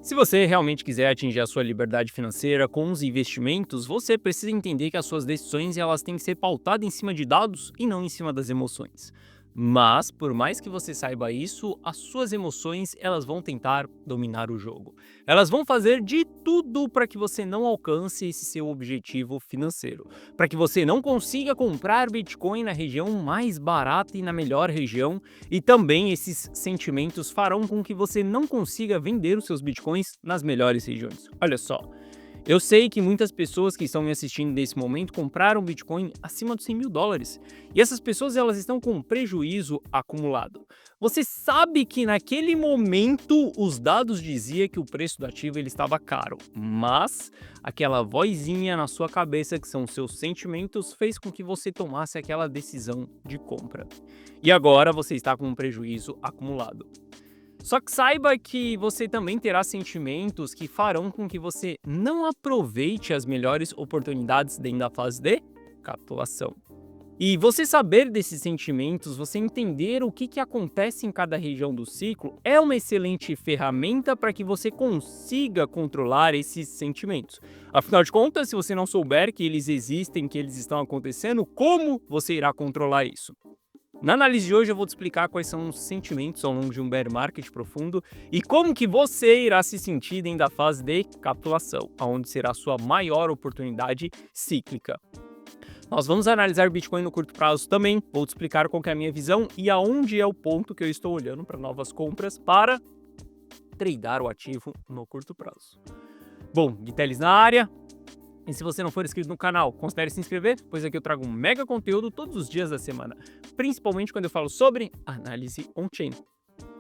Se você realmente quiser atingir a sua liberdade financeira com os investimentos, você precisa entender que as suas decisões elas têm que ser pautadas em cima de dados e não em cima das emoções. Mas, por mais que você saiba isso, as suas emoções elas vão tentar dominar o jogo. Elas vão fazer de tudo para que você não alcance esse seu objetivo financeiro, para que você não consiga comprar Bitcoin na região mais barata e na melhor região, e também esses sentimentos farão com que você não consiga vender os seus bitcoins nas melhores regiões. Olha só, eu sei que muitas pessoas que estão me assistindo nesse momento compraram Bitcoin acima dos US$ 100.000. E essas pessoas elas estão com prejuízo acumulado. Você sabe que naquele momento os dados diziam que o preço do ativo ele estava caro, mas aquela vozinha na sua cabeça, que são os seus sentimentos, fez com que você tomasse aquela decisão de compra. E agora você está com um prejuízo acumulado. Só que saiba que você também terá sentimentos que farão com que você não aproveite as melhores oportunidades dentro da fase de capitulação. E você saber desses sentimentos, você entender o que acontece em cada região do ciclo, é uma excelente ferramenta para que você consiga controlar esses sentimentos. Afinal de contas, se você não souber que eles existem, que eles estão acontecendo, como você irá controlar isso? Na análise de hoje eu vou te explicar quais são os sentimentos ao longo de um bear market profundo e como que você irá se sentir dentro da fase de capitulação, onde será a sua maior oportunidade cíclica. Nós vamos analisar Bitcoin no curto prazo também, vou te explicar qual que é a minha visão e aonde é o ponto que eu estou olhando para novas compras para tradear o ativo no curto prazo. Bom, Guiteles na área. E se você não for inscrito no canal, considere se inscrever, pois aqui eu trago um mega conteúdo todos os dias da semana, principalmente quando eu falo sobre análise on-chain.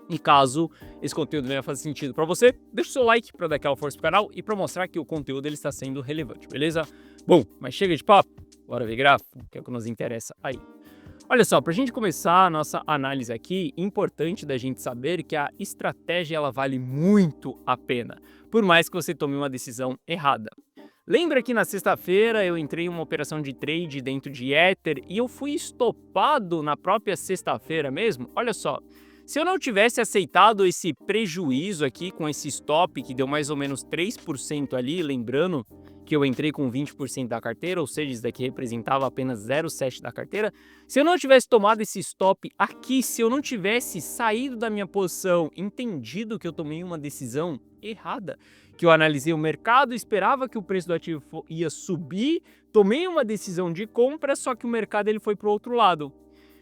E caso esse conteúdo venha fazer sentido para você, deixa o seu like para dar aquela força pro canal e para mostrar que o conteúdo ele está sendo relevante, beleza? Bom, mas chega de papo, bora ver gráfico, que é o que nos interessa aí. Olha só, para a gente começar a nossa análise aqui, importante da gente saber que a estratégia ela vale muito a pena, por mais que você tome uma decisão errada. Lembra que na sexta-feira eu entrei em uma operação de trade dentro de Ether e eu fui estopado na própria sexta-feira mesmo? Olha só, se eu não tivesse aceitado esse prejuízo aqui com esse stop que deu mais ou menos 3% ali, lembrando que eu entrei com 20% da carteira, ou seja, isso daqui representava apenas 0,7% da carteira. Se eu não tivesse tomado esse stop aqui, se eu não tivesse saído da minha posição, entendido que eu tomei uma decisão errada, que eu analisei o mercado, esperava que o preço do ativo ia subir, tomei uma decisão de compra, só que o mercado ele foi para o outro lado.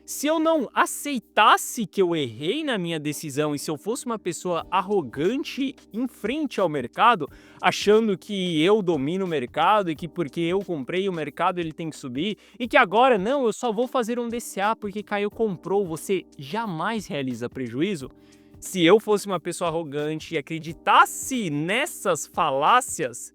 Se eu não aceitasse que eu errei na minha decisão e se eu fosse uma pessoa arrogante em frente ao mercado, achando que eu domino o mercado e que porque eu comprei o mercado ele tem que subir e que agora não, eu só vou fazer um DCA porque Caio comprou, você jamais realiza prejuízo? Se eu fosse uma pessoa arrogante e acreditasse nessas falácias,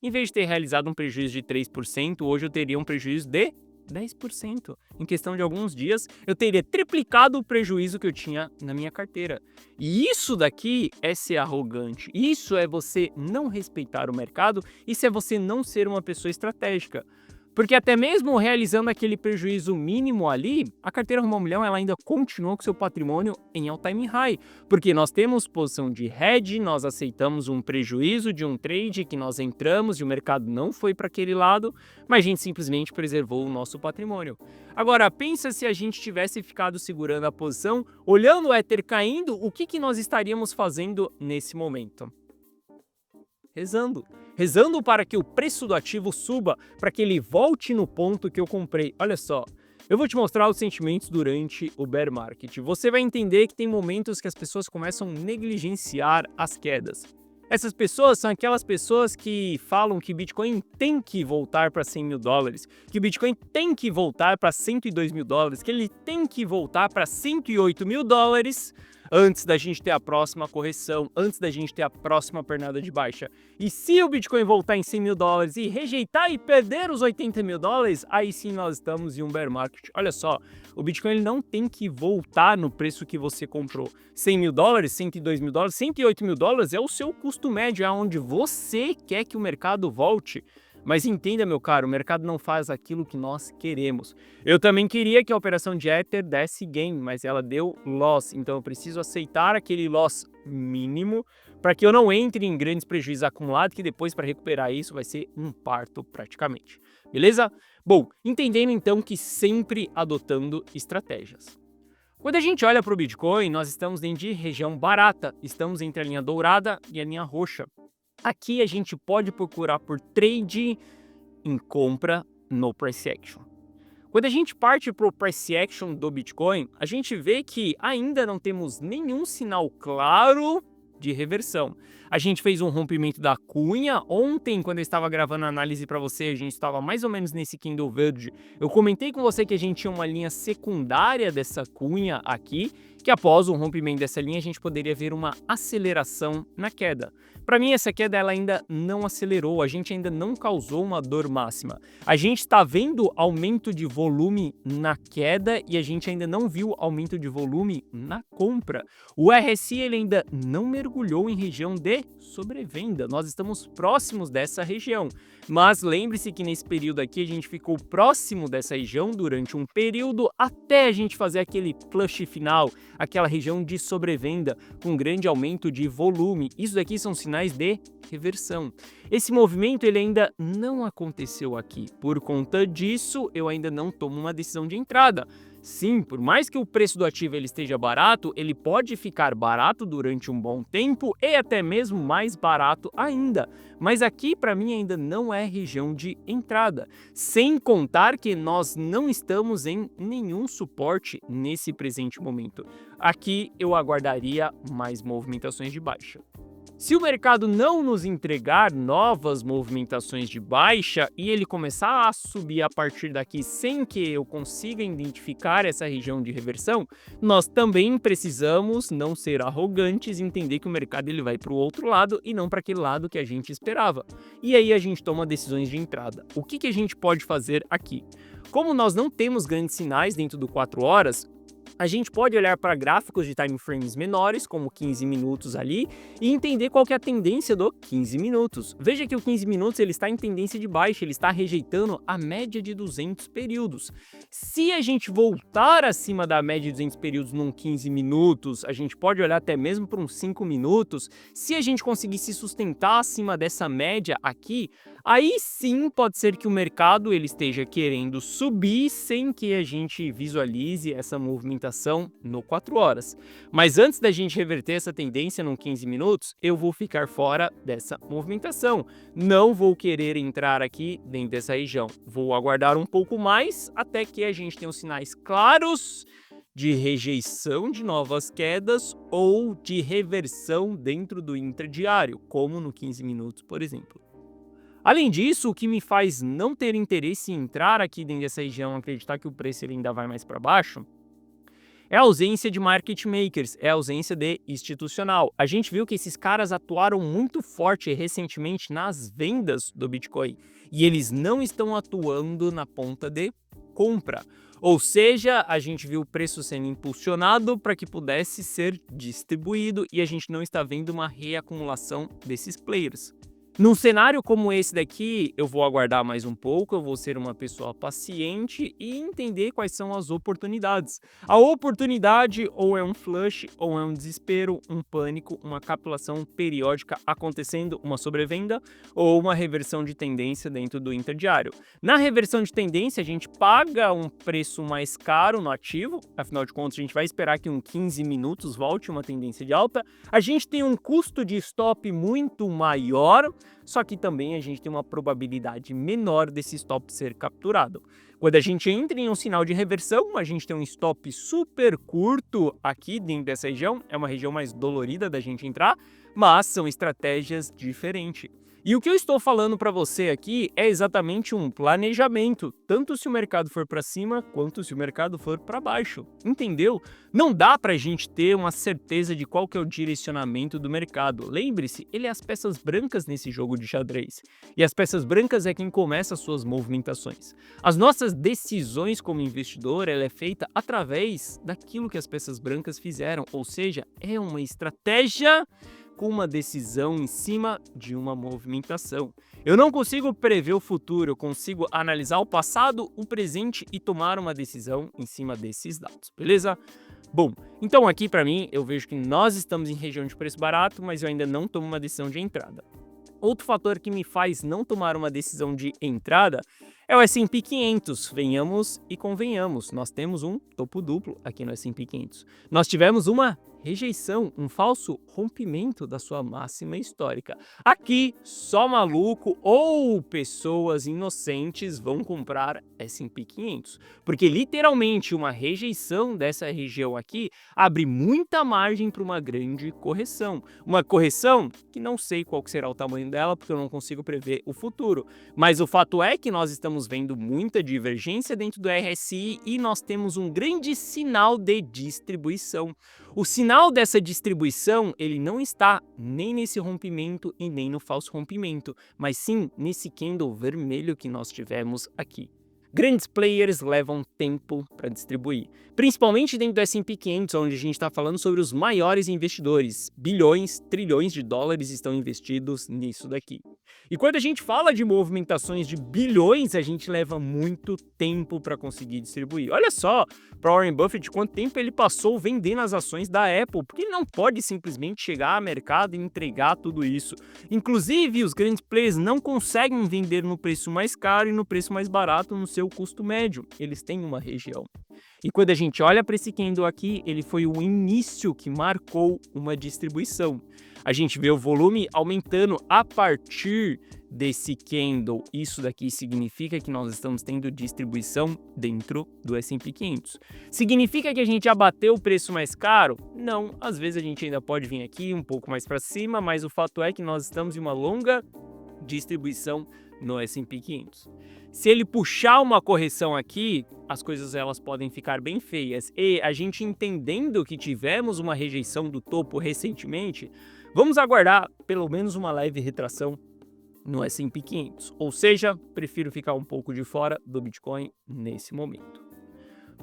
em vez de ter realizado um prejuízo de 3%, hoje eu teria um prejuízo de 10%. Em questão de alguns dias, eu teria triplicado o prejuízo que eu tinha na minha carteira. E isso daqui é ser arrogante. Isso é você não respeitar o mercado. Isso é você não ser uma pessoa estratégica. Porque até mesmo realizando aquele prejuízo mínimo ali, a carteira Rumo ao Milhão ela ainda continua com seu patrimônio em all-time high. Porque nós temos posição de hedge, nós aceitamos um prejuízo de um trade que nós entramos e o mercado não foi para aquele lado, mas a gente simplesmente preservou o nosso patrimônio. Agora, pensa se a gente tivesse ficado segurando a posição, olhando o Ether caindo, o que nós estaríamos fazendo nesse momento? Rezando para que o preço do ativo suba, para que ele volte no ponto que eu comprei. Olha só, eu vou te mostrar os sentimentos durante o bear market. Você vai entender que tem momentos que as pessoas começam a negligenciar as quedas. Essas pessoas são aquelas pessoas que falam que Bitcoin tem que voltar para $100.000, que Bitcoin tem que voltar para $102.000, que ele tem que voltar para $108.000 antes da gente ter a próxima correção, antes da gente ter a próxima pernada de baixa. E se o Bitcoin voltar em $100.000 e rejeitar e perder os $80.000, aí sim nós estamos em um bear market. Olha só, o Bitcoin ele não tem que voltar no preço que você comprou. $100.000, $102.000, $108.000 é o seu custo médio, é onde você quer que o mercado volte. Mas entenda, meu caro, o mercado não faz aquilo que nós queremos. Eu também queria que a operação de Ether desse gain, mas ela deu loss, então eu preciso aceitar aquele loss mínimo para que eu não entre em grandes prejuízos acumulados, que depois para recuperar isso vai ser um parto praticamente. Beleza? Bom, entendendo então que sempre adotando estratégias. Quando a gente olha para o Bitcoin, nós estamos dentro de região barata, estamos entre a linha dourada e a linha roxa. Aqui a gente pode procurar por trade em compra no price action. Quando a gente parte para o price action do Bitcoin, a gente vê que ainda não temos nenhum sinal claro de reversão. A gente fez um rompimento da cunha. Ontem, quando eu estava gravando a análise para você, a gente estava mais ou menos nesse candle verde. Eu comentei com você que a gente tinha uma linha secundária dessa cunha aqui, que após o rompimento dessa linha, a gente poderia ver uma aceleração na queda. Para mim, essa queda ela ainda não acelerou, a gente ainda não causou uma dor máxima. A gente está vendo aumento de volume na queda e a gente ainda não viu aumento de volume na compra. O RSI ele ainda não mergulhou em região de sobrevenda, nós estamos próximos dessa região. Mas lembre-se que nesse período aqui a gente ficou próximo dessa região durante um período até a gente fazer aquele flush final, aquela região de sobrevenda com grande aumento de volume. Isso daqui são sinais de reversão. Esse movimento ele ainda não aconteceu aqui. Por conta disso, eu ainda não tomo uma decisão de entrada. Sim, por mais que o preço do ativo ele esteja barato, ele pode ficar barato durante um bom tempo e até mesmo mais barato ainda. Mas aqui para mim ainda não é região de entrada. Sem contar que nós não estamos em nenhum suporte nesse presente momento. Aqui eu aguardaria mais movimentações de baixa. Se o mercado não nos entregar novas movimentações de baixa e ele começar a subir a partir daqui sem que eu consiga identificar essa região de reversão, nós também precisamos não ser arrogantes e entender que o mercado ele vai para o outro lado e não para aquele lado que a gente esperava. E aí a gente toma decisões de entrada. O que a gente pode fazer aqui? Como nós não temos grandes sinais dentro do 4 horas, a gente pode olhar para gráficos de time frames menores, como 15 minutos ali, e entender qual que é a tendência do 15 minutos. Veja que o 15 minutos ele está em tendência de baixa, ele está rejeitando a média de 200 períodos. Se a gente voltar acima da média de 200 períodos num 15 minutos, a gente pode olhar até mesmo para uns 5 minutos. Se a gente conseguir se sustentar acima dessa média aqui, aí sim pode ser que o mercado ele esteja querendo subir sem que a gente visualize essa movimentação no 4 horas. Mas antes da gente reverter essa tendência no 15 minutos, eu vou ficar fora dessa movimentação. Não vou querer entrar aqui dentro dessa região. Vou aguardar um pouco mais até que a gente tenha os sinais claros de rejeição de novas quedas ou de reversão dentro do intradiário, como no 15 minutos, por exemplo. Além disso, o que me faz não ter interesse em entrar aqui dentro dessa região, acreditar que o preço ele ainda vai mais para baixo, é a ausência de market makers, é a ausência de institucional. A gente viu que esses caras atuaram muito forte recentemente nas vendas do Bitcoin e eles não estão atuando na ponta de compra. Ou seja, a gente viu o preço sendo impulsionado para que pudesse ser distribuído e a gente não está vendo uma reacumulação desses players. Num cenário como esse daqui, eu vou aguardar mais um pouco, eu vou ser uma pessoa paciente e entender quais são as oportunidades. A oportunidade ou é um flush, ou é um desespero, um pânico, uma capitulação periódica acontecendo, uma sobrevenda ou uma reversão de tendência dentro do interdiário. Na reversão de tendência, a gente paga um preço mais caro no ativo, afinal de contas a gente vai esperar que em 15 minutos volte uma tendência de alta. A gente tem um custo de stop muito maior, só que também a gente tem uma probabilidade menor desse stop ser capturado. Quando a gente entra em um sinal de reversão, a gente tem um stop super curto aqui dentro dessa região, é uma região mais dolorida da gente entrar, mas são estratégias diferentes. E o que eu estou falando para você aqui é exatamente um planejamento, tanto se o mercado for para cima, quanto se o mercado for para baixo, entendeu? Não dá para a gente ter uma certeza de qual que é o direcionamento do mercado. Lembre-se, ele é as peças brancas nesse jogo de xadrez, e as peças brancas é quem começa as suas movimentações. As nossas decisões como investidor, ela é feita através daquilo que as peças brancas fizeram, ou seja, é uma estratégia com uma decisão em cima de uma movimentação. Eu não consigo prever o futuro, eu consigo analisar o passado, o presente e tomar uma decisão em cima desses dados, beleza? Bom, então aqui para mim eu vejo que nós estamos em região de preço barato, mas eu ainda não tomo uma decisão de entrada. Outro fator que me faz não tomar uma decisão de entrada é o S&P 500. Venhamos e convenhamos, nós temos um topo duplo aqui no S&P 500. Nós tivemos uma rejeição, um falso rompimento da sua máxima histórica. Aqui, só maluco ou pessoas inocentes vão comprar S&P 500, porque literalmente uma rejeição dessa região aqui abre muita margem para uma grande correção. Uma correção que não sei qual será o tamanho dela, porque eu não consigo prever o futuro. Mas o fato é que nós estamos vendo muita divergência dentro do RSI e nós temos um grande sinal de distribuição. O sinal dessa distribuição, ele não está nem nesse rompimento e nem no falso rompimento, mas sim nesse candle vermelho que nós tivemos aqui. Grandes players levam tempo para distribuir, principalmente dentro do S&P 500, onde a gente está falando sobre os maiores investidores. Bilhões, trilhões de dólares estão investidos nisso daqui. E quando a gente fala de movimentações de bilhões, a gente leva muito tempo para conseguir distribuir. Olha só, para Warren Buffett, quanto tempo ele passou vendendo as ações da Apple, porque ele não pode simplesmente chegar ao mercado e entregar tudo isso. Inclusive, os grandes players não conseguem vender no preço mais caro e no preço mais barato no seu custo médio. Eles têm uma região. E quando a gente olha para esse candle aqui, ele foi o início que marcou uma distribuição. A gente vê o volume aumentando a partir desse candle. Isso daqui significa que nós estamos tendo distribuição dentro do S&P 500. Significa que a gente já bateu o preço mais caro? Não, às vezes a gente ainda pode vir aqui um pouco mais para cima, mas o fato é que nós estamos em uma longa distribuição no S&P 500. Se ele puxar uma correção aqui, as coisas elas podem ficar bem feias. E a gente entendendo que tivemos uma rejeição do topo recentemente, vamos aguardar pelo menos uma leve retração no S&P 500. Ou seja, prefiro ficar um pouco de fora do Bitcoin nesse momento.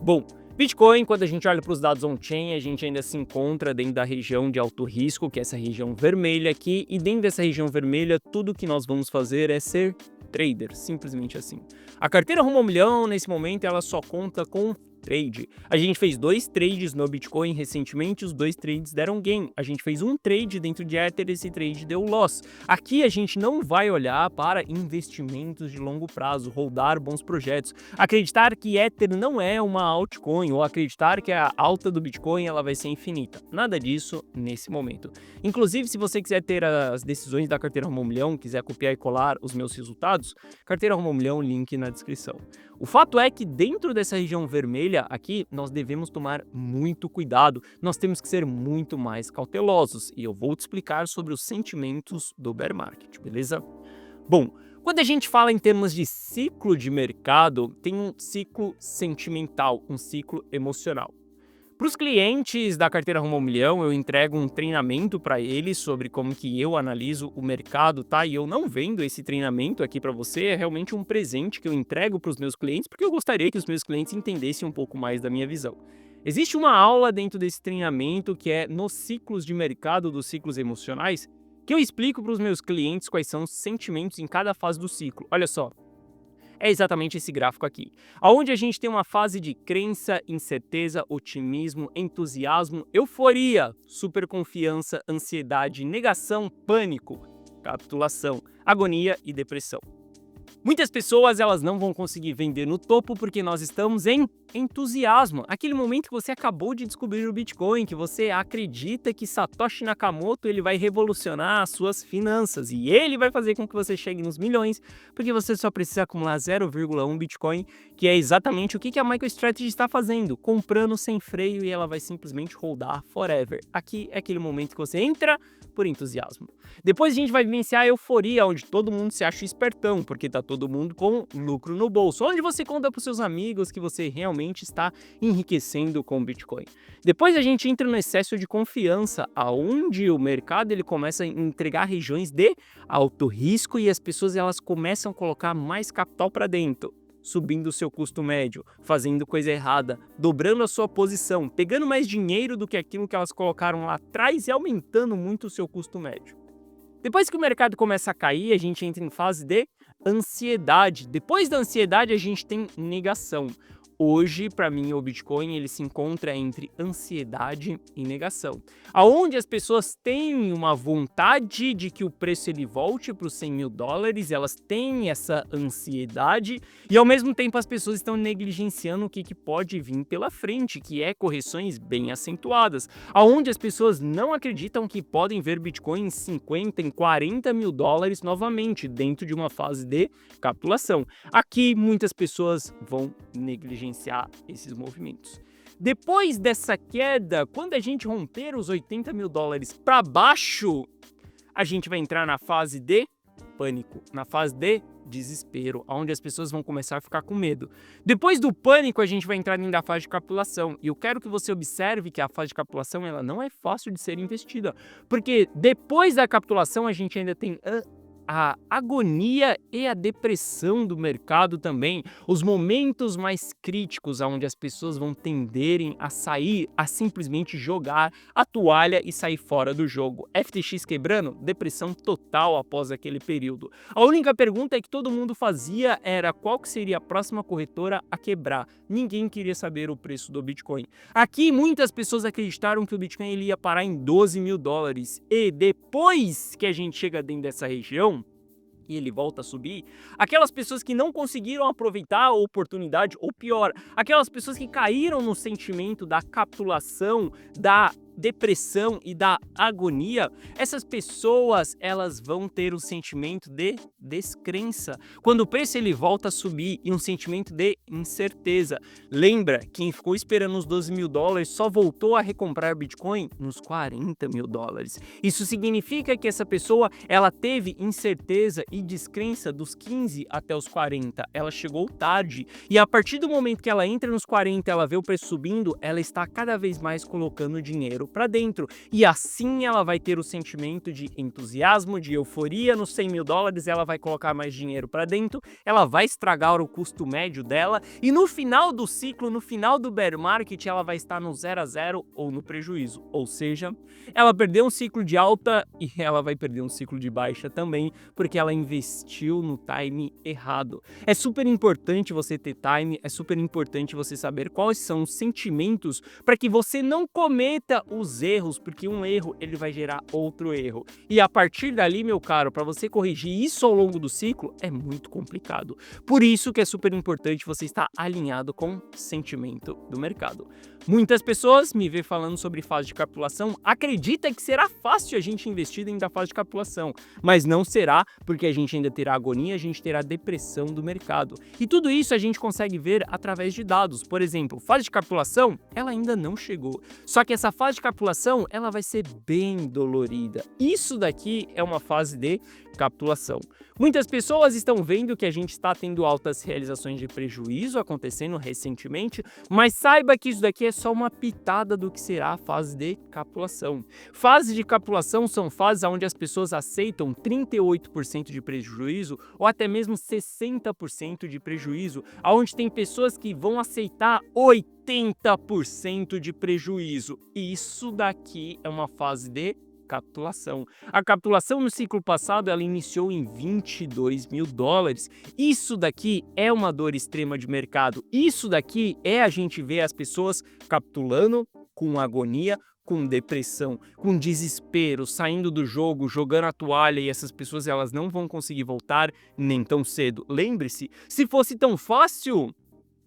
Bom, Bitcoin, quando a gente olha para os dados on-chain, a gente ainda se encontra dentro da região de alto risco, que é essa região vermelha aqui, e dentro dessa região vermelha, tudo que nós vamos fazer é ser trader, simplesmente assim. A carteira rumo ao milhão, nesse momento, ela só conta com trade. A gente fez 2 trades no Bitcoin recentemente, os 2 trades deram gain. A gente fez um trade dentro de Ether, esse trade deu loss. Aqui a gente não vai olhar para investimentos de longo prazo, rodar bons projetos, acreditar que Ether não é uma altcoin ou acreditar que a alta do Bitcoin ela vai ser infinita. Nada disso nesse momento. Inclusive, se você quiser ter as decisões da carteira rumo ao milhão, quiser copiar e colar os meus resultados, carteira rumo ao milhão, link na descrição. O fato é que dentro dessa região vermelha aqui, nós devemos tomar muito cuidado, nós temos que ser muito mais cautelosos e eu vou te explicar sobre os sentimentos do bear market, beleza? Bom, quando a gente fala em termos de ciclo de mercado, tem um ciclo sentimental, um ciclo emocional. Para os clientes da carteira rumo ao milhão, eu entrego um treinamento para eles sobre como que eu analiso o mercado, tá? E eu não vendo esse treinamento aqui para você, é realmente um presente que eu entrego para os meus clientes, porque eu gostaria que os meus clientes entendessem um pouco mais da minha visão. Existe uma aula dentro desse treinamento que é nos ciclos de mercado, dos ciclos emocionais, que eu explico para os meus clientes quais são os sentimentos em cada fase do ciclo. Olha só. É exatamente esse gráfico aqui, onde a gente tem uma fase de crença, incerteza, otimismo, entusiasmo, euforia, superconfiança, ansiedade, negação, pânico, capitulação, agonia e depressão. Muitas pessoas elas não vão conseguir vender no topo porque nós estamos em entusiasmo. Aquele momento que você acabou de descobrir o Bitcoin, que você acredita que Satoshi Nakamoto ele vai revolucionar as suas finanças e ele vai fazer com que você chegue nos milhões, porque você só precisa acumular 0,1 Bitcoin, que é exatamente o que a MicroStrategy está fazendo, comprando sem freio e ela vai simplesmente rodar forever. Aqui é aquele momento que você entra por entusiasmo. Depois a gente vai vivenciar a euforia, onde todo mundo se acha espertão, porque tá todo mundo com lucro no bolso, onde você conta para os seus amigos que você realmente está enriquecendo com o Bitcoin. Depois a gente entra no excesso de confiança, aonde o mercado ele começa a entregar regiões de alto risco e as pessoas elas começam a colocar mais capital para dentro. subindo o seu custo médio, fazendo coisa errada, dobrando a sua posição, pegando mais dinheiro do que aquilo que elas colocaram lá atrás e aumentando muito o seu custo médio. Depois que o mercado começa a cair, a gente entra em fase de ansiedade. Depois da ansiedade, a gente tem negação. Hoje, para mim, o Bitcoin ele se encontra entre ansiedade e negação, aonde as pessoas têm uma vontade de que o preço ele volte para os US$ 100.000, elas têm essa ansiedade e ao mesmo tempo as pessoas estão negligenciando o que pode vir pela frente, que é correções bem acentuadas, aonde as pessoas não acreditam que podem ver Bitcoin em 50, em US$ 40.000 novamente, dentro de uma fase de capitulação. Aqui muitas pessoas vão negligenciar esses movimentos. Depois dessa queda, quando a gente romper os US$ 80.000 para baixo, a gente vai entrar na fase de pânico, na fase de desespero, onde as pessoas vão começar a ficar com medo. Depois do pânico, a gente vai entrar dentro da fase de capitulação. E eu quero que você observe que a fase de capitulação ela não é fácil de ser investida, porque depois da capitulação a gente ainda tem a agonia e a depressão do mercado também, os momentos mais críticos onde as pessoas vão tenderem a sair, a simplesmente jogar a toalha e sair fora do jogo. FTX quebrando, depressão total após aquele período. A única pergunta que todo mundo fazia era qual que seria a próxima corretora a quebrar. Ninguém queria saber o preço do Bitcoin. Aqui muitas pessoas acreditaram que o Bitcoin ele ia parar em US$ 12.000 e depois que a gente chega dentro dessa região, e ele volta a subir, aquelas pessoas que não conseguiram aproveitar a oportunidade, ou pior, aquelas pessoas que caíram no sentimento da capitulação, da depressão e da agonia, essas pessoas elas vão ter um sentimento de descrença. Quando o preço ele volta a subir e um sentimento de incerteza. Lembra, quem ficou esperando os US$ 12.000 só voltou a recomprar Bitcoin nos US$ 40.000. Isso significa que essa pessoa ela teve incerteza e descrença dos 15 até os 40. Ela chegou tarde e a partir do momento que ela entra nos 40, ela vê o preço subindo, ela está cada vez mais colocando dinheiro para dentro e assim ela vai ter o sentimento de entusiasmo, de euforia nos US$ 100.000, ela vai colocar mais dinheiro para dentro, ela vai estragar o custo médio dela e no final do ciclo, no final do bear market, ela vai estar no 0 a 0 ou no prejuízo, ou seja, ela perdeu um ciclo de alta e ela vai perder um ciclo de baixa também, porque ela investiu no time errado. É super importante você ter time, é super importante você saber quais são os sentimentos para que você não cometa os erros, porque um erro ele vai gerar outro erro. E a partir dali, meu caro, para você corrigir isso ao longo do ciclo é muito complicado. Por isso que é super importante você estar alinhado com o sentimento do mercado. Muitas pessoas me vê falando sobre fase de capitulação, acredita que será fácil a gente investir dentro da fase de capitulação, mas não será, porque a gente ainda terá agonia, a gente terá depressão do mercado. E tudo isso a gente consegue ver através de dados. Por exemplo, fase de capitulação, ela ainda não chegou. Só que essa fase de capitulação, ela vai ser bem dolorida. Isso daqui é uma fase de capitulação. Muitas pessoas estão vendo que a gente está tendo altas realizações de prejuízo acontecendo recentemente, mas saiba que isso daqui é só uma pitada do que será a fase de capitulação. Fases de capitulação são fases onde as pessoas aceitam 38% de prejuízo ou até mesmo 60% de prejuízo, onde tem pessoas que vão aceitar 80% de prejuízo. Isso daqui é uma fase de capitulação. A capitulação no ciclo passado ela iniciou em US$ 22.000. Isso daqui é uma dor extrema de mercado. Isso daqui é a gente ver as pessoas capitulando com agonia, com depressão, com desespero, saindo do jogo, jogando a toalha e essas pessoas elas não vão conseguir voltar nem tão cedo. Lembre-se, se fosse tão fácil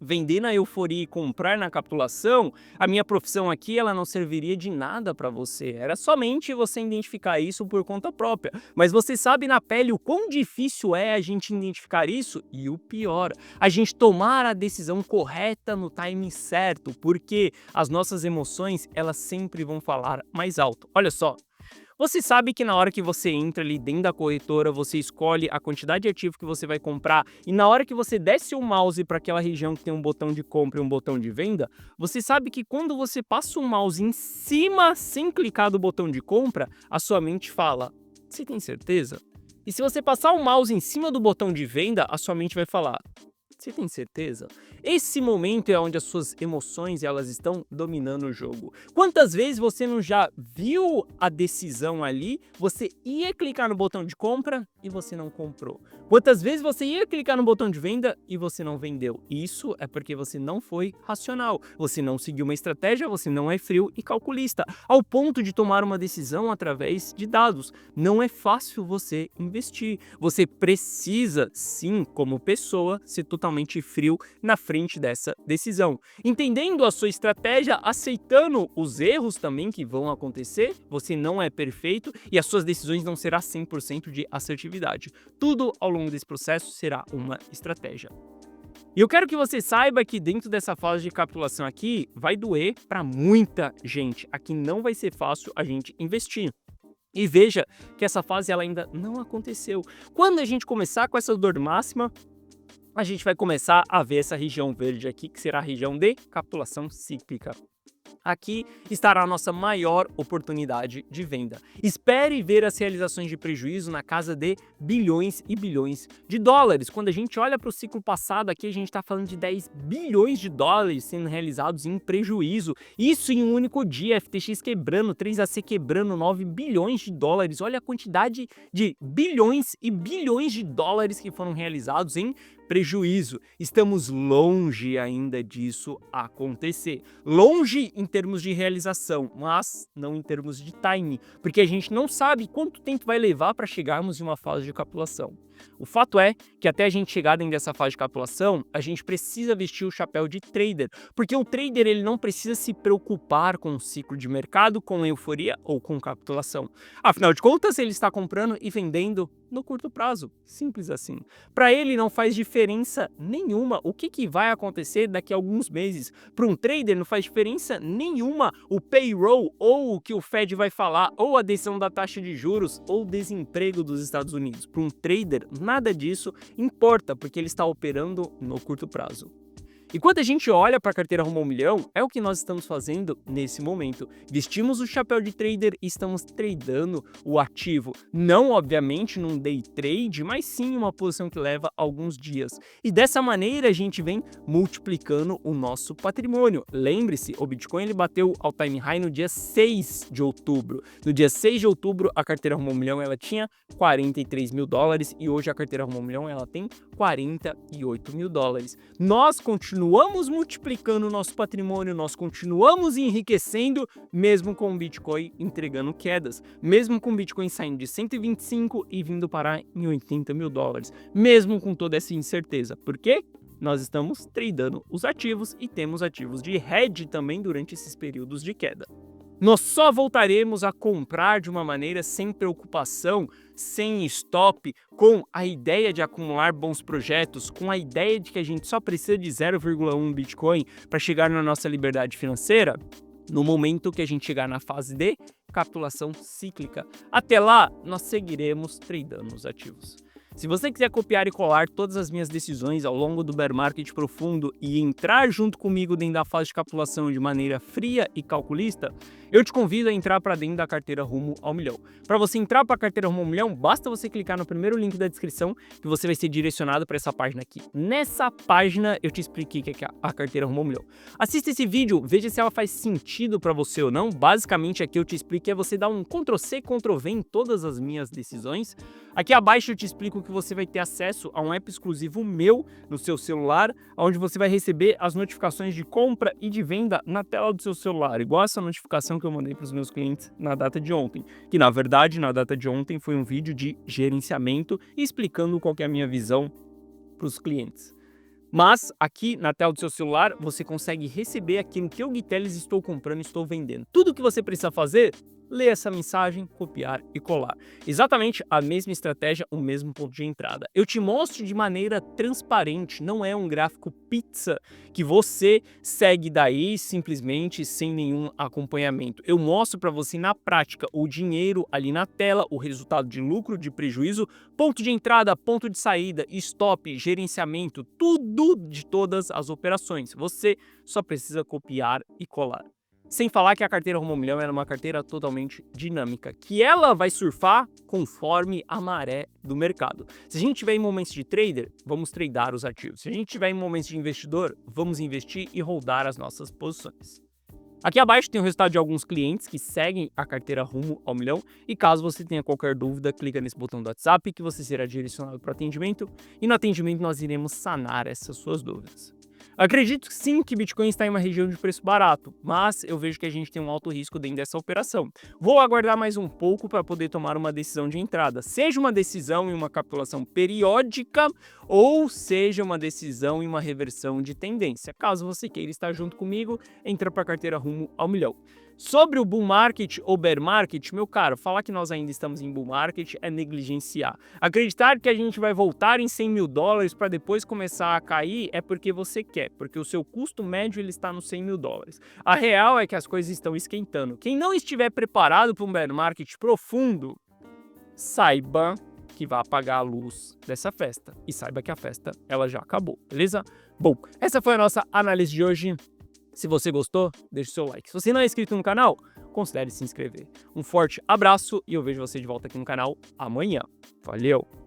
vender na euforia e comprar na capitulação, a minha profissão aqui ela não serviria de nada para você. Era somente você identificar isso por conta própria. Mas você sabe na pele o quão difícil é a gente identificar isso e o pior, a gente tomar a decisão correta no timing certo, porque as nossas emoções elas sempre vão falar mais alto. Olha só. Você sabe que na hora que você entra ali dentro da corretora, você escolhe a quantidade de ativo que você vai comprar e na hora que você desce o mouse para aquela região que tem um botão de compra e um botão de venda, você sabe que quando você passa o mouse em cima sem clicar do botão de compra, a sua mente fala, você tem certeza? E se você passar o mouse em cima do botão de venda, a sua mente vai falar, Você tem certeza? Esse momento é onde as suas emoções elas estão dominando o jogo. Quantas vezes você não já viu a decisão ali, você ia clicar no botão de compra e você não comprou? Quantas vezes você ia clicar no botão de venda e você não vendeu? Isso é porque você não foi racional, você não seguiu uma estratégia, você não é frio e calculista, ao ponto de tomar uma decisão através de dados. Não é fácil você investir. Você precisa, sim, como pessoa, ser totalmente frio na frente dessa decisão. Entendendo a sua estratégia, aceitando os erros também que vão acontecer, você não é perfeito e as suas decisões não serão 100% de assertividade. Tudo ao longo desse processo será uma estratégia. E eu quero que você saiba que dentro dessa fase de capitulação aqui, vai doer para muita gente. Aqui não vai ser fácil a gente investir. E veja que essa fase ela ainda não aconteceu. Quando a gente começar com essa dor máxima, a gente vai começar a ver essa região verde aqui, que será a região de capitulação cíclica. Aqui estará a nossa maior oportunidade de venda. Espere ver as realizações de prejuízo na casa de bilhões e bilhões de dólares. Quando a gente olha para o ciclo passado aqui, a gente está falando de 10 bilhões de dólares sendo realizados em prejuízo. Isso em um único dia, FTX quebrando, 3AC quebrando 9 bilhões de dólares. Olha a quantidade de bilhões e bilhões de dólares que foram realizados em prejuízo. Estamos longe ainda disso acontecer. Longe em termos de realização, mas não em termos de time, porque a gente não sabe quanto tempo vai levar para chegarmos em uma fase de capitulação. O fato é que até a gente chegar dentro dessa fase de capitulação, a gente precisa vestir o chapéu de trader, porque o trader ele não precisa se preocupar com o ciclo de mercado, com euforia ou com capitulação. Afinal de contas, ele está comprando e vendendo no curto prazo, simples assim. Para ele não faz diferença nenhuma o que vai acontecer daqui a alguns meses. Para um trader não faz diferença nenhuma o payroll ou o que o Fed vai falar, ou a decisão da taxa de juros ou o desemprego dos Estados Unidos. Para um trader, nada disso importa, porque ele está operando no curto prazo. E quando a gente olha para a carteira rumo ao milhão, é o que nós estamos fazendo nesse momento. Vestimos o chapéu de trader e estamos tradando o ativo. Não, obviamente, num day trade, mas sim uma posição que leva alguns dias. E dessa maneira a gente vem multiplicando o nosso patrimônio. Lembre-se, o Bitcoin ele bateu ao time high no dia 6 de outubro. No dia 6 de outubro, a carteira rumo ao milhão ela tinha 43 mil dólares e hoje a carteira rumo ao milhão ela tem 48 mil dólares. Nós continuamos multiplicando o nosso patrimônio, nós continuamos enriquecendo, mesmo com o Bitcoin entregando quedas, mesmo com o Bitcoin saindo de 125 e vindo parar em 80 mil dólares, mesmo com toda essa incerteza. Por quê? Nós estamos tradando os ativos e temos ativos de hedge também durante esses períodos de queda. Nós só voltaremos a comprar de uma maneira sem preocupação, sem stop, com a ideia de acumular bons projetos, com a ideia de que a gente só precisa de 0,1 Bitcoin para chegar na nossa liberdade financeira, no momento que a gente chegar na fase de capitulação cíclica. Até lá, nós seguiremos tradando os ativos. Se você quiser copiar e colar todas as minhas decisões ao longo do bear market profundo e entrar junto comigo dentro da fase de capitulação de maneira fria e calculista, eu te convido a entrar para dentro da carteira rumo ao milhão. Para você entrar para a carteira rumo ao milhão, basta você clicar no primeiro link da descrição que você vai ser direcionado para essa página aqui. Nessa página eu te expliquei o que é a carteira rumo ao milhão. Assista esse vídeo, veja se ela faz sentido para você ou não. Basicamente aqui eu te explico é você dar um Ctrl+C, Ctrl+V em todas as minhas decisões. Aqui abaixo eu te explico que você vai ter acesso a um app exclusivo meu no seu celular, onde você vai receber as notificações de compra e de venda na tela do seu celular, igual essa notificação que eu mandei para os meus clientes na data de ontem, que na verdade na data de ontem foi um vídeo de gerenciamento explicando qual que é a minha visão para os clientes. Mas aqui na tela do seu celular você consegue receber aquilo que eu, Gui Telles, estou comprando e estou vendendo. Tudo o que você precisa fazer, ler essa mensagem, copiar e colar. Exatamente a mesma estratégia, o mesmo ponto de entrada. Eu te mostro de maneira transparente, não é um gráfico pizza que você segue daí simplesmente sem nenhum acompanhamento. Eu mostro para você na prática o dinheiro ali na tela, o resultado de lucro, de prejuízo, ponto de entrada, ponto de saída, stop, gerenciamento, tudo de todas as operações. Você só precisa copiar e colar. Sem falar que a carteira Rumo ao Milhão é uma carteira totalmente dinâmica, que ela vai surfar conforme a maré do mercado. Se a gente estiver em momentos de trader, vamos tradar os ativos. Se a gente estiver em momentos de investidor, vamos investir e holdar as nossas posições. Aqui abaixo tem o resultado de alguns clientes que seguem a carteira Rumo ao Milhão, e caso você tenha qualquer dúvida, clica nesse botão do WhatsApp que você será direcionado para o atendimento, e no atendimento nós iremos sanar essas suas dúvidas. Acredito sim que Bitcoin está em uma região de preço barato, mas eu vejo que a gente tem um alto risco dentro dessa operação. Vou aguardar mais um pouco para poder tomar uma decisão de entrada, seja uma decisão em uma capitulação periódica ou seja uma decisão em uma reversão de tendência. Caso você queira estar junto comigo, entra para a carteira Rumo ao Milhão. Sobre o bull market ou bear market, meu caro, falar que nós ainda estamos em bull market é negligenciar. Acreditar que a gente vai voltar em 100 mil dólares para depois começar a cair é porque você quer, porque o seu custo médio ele está nos 100 mil dólares. A real é que as coisas estão esquentando. Quem não estiver preparado para um bear market profundo, saiba que vai apagar a luz dessa festa. E saiba que a festa ela já acabou, beleza? Bom, essa foi a nossa análise de hoje. Se você gostou, deixe seu like. Se você não é inscrito no canal, considere se inscrever. Um forte abraço e eu vejo você de volta aqui no canal amanhã. Valeu!